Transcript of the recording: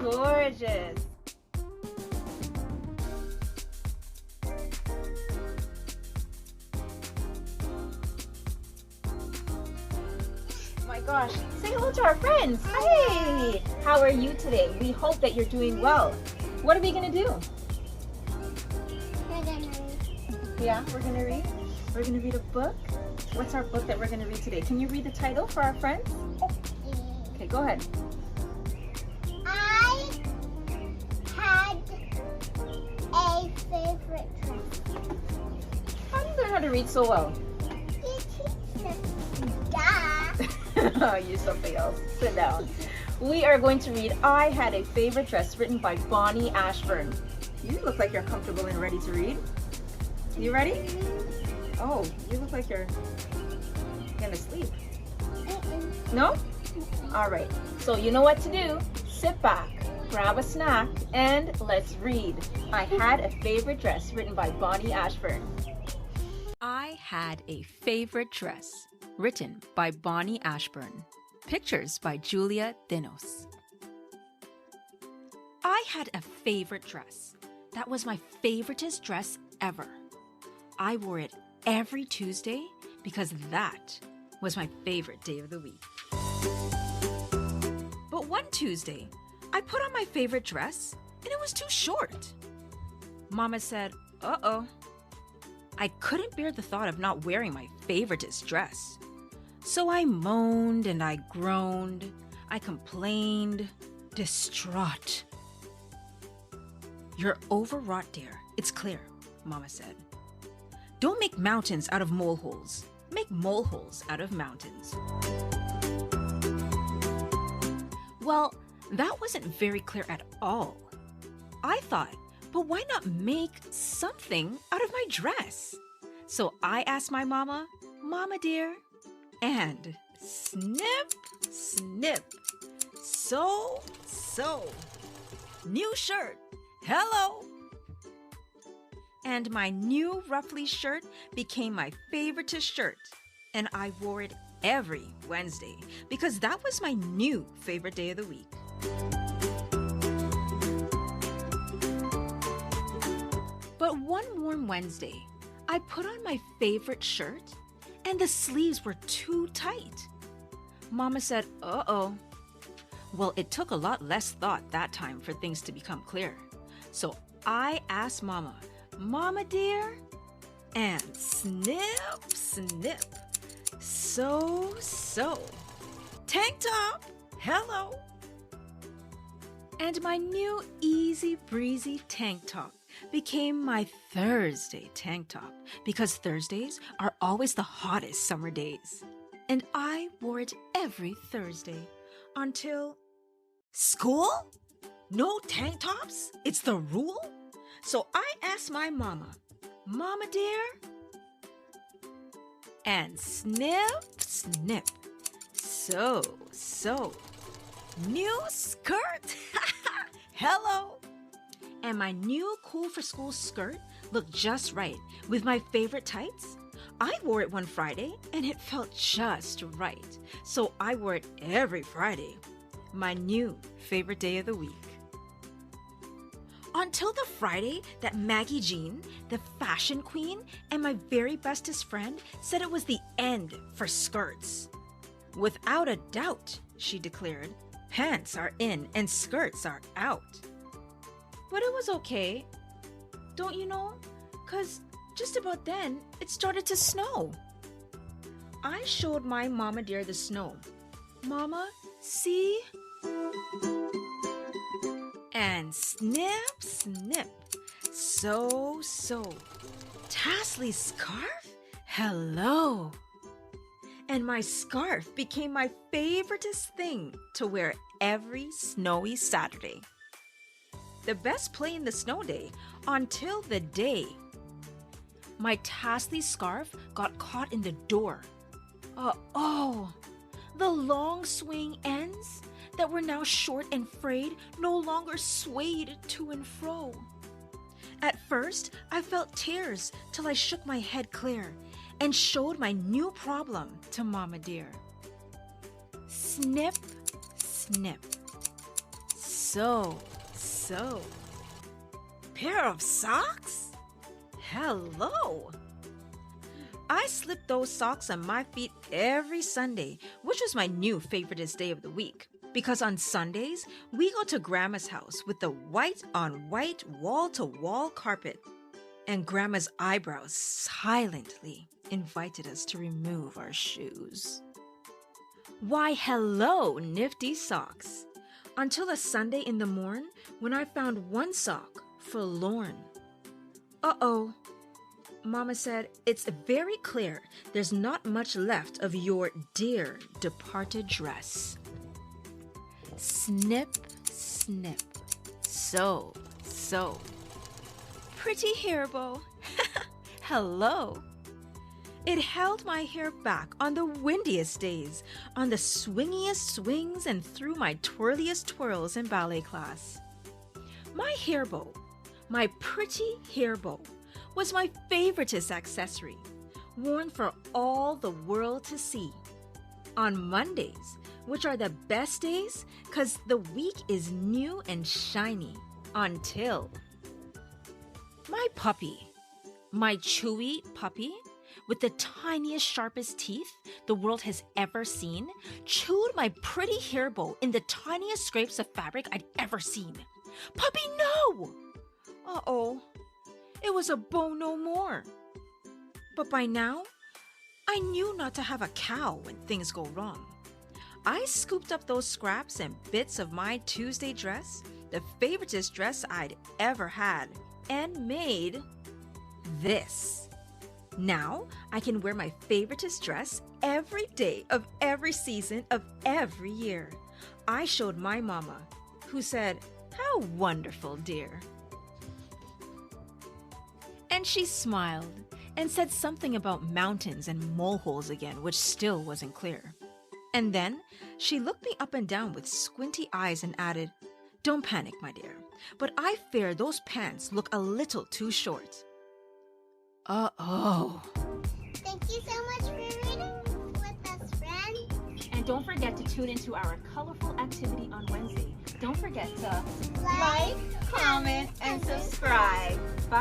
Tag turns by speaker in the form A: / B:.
A: gorgeous. My gosh, say hello to our friends. Hey, how are you today? We hope that you're doing well. What are we gonna do?
B: We're gonna read.
A: Yeah, we're gonna read. We're gonna read a book. What's our book that we're gonna read today? Can you read the title for our friends? Okay, go ahead.
B: I had a favorite dress.
A: How do you learn how to read so well?
B: You teach me. Duh.
A: You're something else. Sit down. We are going to read I Had a Favorite Dress, written by Bonnie Ashburn. You look like you're comfortable and ready to read. You ready? Oh, you look like you're gonna sleep. No? All right. So you know what to do. Sit back, grab a snack, and let's read. I Had a Favorite Dress, written by Bonnie Ashburn.
C: I Had a Favorite Dress, written by Bonnie Ashburn. Pictures by Julia Dinos. I had a favorite dress. That was my favoriteest dress ever. I wore it every Tuesday because that was my favorite day of the week. But one Tuesday, I put on my favorite dress and it was too short. Mama said, uh-oh. I couldn't bear the thought of not wearing my favoriteest dress. So I moaned and I groaned. I complained, distraught. You're overwrought, dear. It's clear, Mama said. Don't make mountains out of moleholes. Make moleholes out of mountains. Well, that wasn't very clear at all. I thought, but why not make something out of my dress? So I asked my mama, Mama dear, and snip, snip, sew, new shirt, hello. And my new ruffly shirt became my favoriteest shirt, and I wore it every Wednesday because that was my new favorite day of the week. But one warm Wednesday, I put on my favorite shirt and the sleeves were too tight. Mama said, uh-oh. Well, it took a lot less thought that time for things to become clear. So I asked Mama, Mama dear, and snip, snip, sew, tank top, hello. And my new easy breezy tank top became my Thursday tank top because Thursdays are always the hottest summer days. And I wore it every Thursday until school? No tank tops? It's the rule? So I asked my mama, Mama dear, and snip, snip, sew, new skirt, hello. And my new cool for school skirt looked just right with my favorite tights. I wore it one Friday and it felt just right. So I wore it every Friday, my new favorite day of the week. Until the Friday that Maggie Jean, the fashion queen, and my very bestest friend said it was the end for skirts. Without a doubt, she declared, pants are in and skirts are out. But it was okay, don't you know? 'Cause just about then, it started to snow. I showed my mama dear the snow. Mama, see? And snip, snip, sew, tassely scarf, hello. And my scarf became my favoriteest thing to wear every snowy Saturday. The best play in the snow day until the day my tassely scarf got caught in the door. The long swaying ends that were now short and frayed no longer swayed to and fro. At first, I felt tears till I shook my head clear and showed my new problem to Mama dear. Snip, snip, so. Pair of socks? Hello! I slipped those socks on my feet every Sunday, which was my new favoriteest day of the week. Because on Sundays, we go to Grandma's house with the white-on-white wall-to-wall carpet. And Grandma's eyebrows silently invited us to remove our shoes. Why, hello, nifty socks. Until a Sunday in the morn when I found one sock forlorn. Uh-oh. Mama said, it's very clear there's not much left of your dear departed dress. Snip, snip. So. Pretty hair bow. Hello. It held my hair back on the windiest days, on the swingiest swings, and through my twirliest twirls in ballet class. My hair bow, my pretty hair bow, was my favoritist accessory, worn for all the world to see. On Mondays, which are the best days, 'cause the week is new and shiny, until my puppy, my chewy puppy, with the tiniest, sharpest teeth the world has ever seen, chewed my pretty hair bow in the tiniest scrapes of fabric I'd ever seen. Puppy, no! Uh-oh, it was a bow no more. But by now, I knew not to have a cow when things go wrong. I scooped up those scraps and bits of my Tuesday dress, the favoritist dress I'd ever had, and made this. Now I can wear my favoritist dress every day of every season of every year. I showed my mama, who said, "How wonderful, dear." And she smiled and said something about mountains and moleholes again, which still wasn't clear. And then she looked me up and down with squinty eyes and added, "Don't panic, my dear, but I fear those pants look a little too short." Uh-oh.
B: Thank you so much for reading with us, friend.
A: And don't forget to tune into our colorful activity on Wednesday. Don't forget to
B: Like,
A: comment, and subscribe. Bye.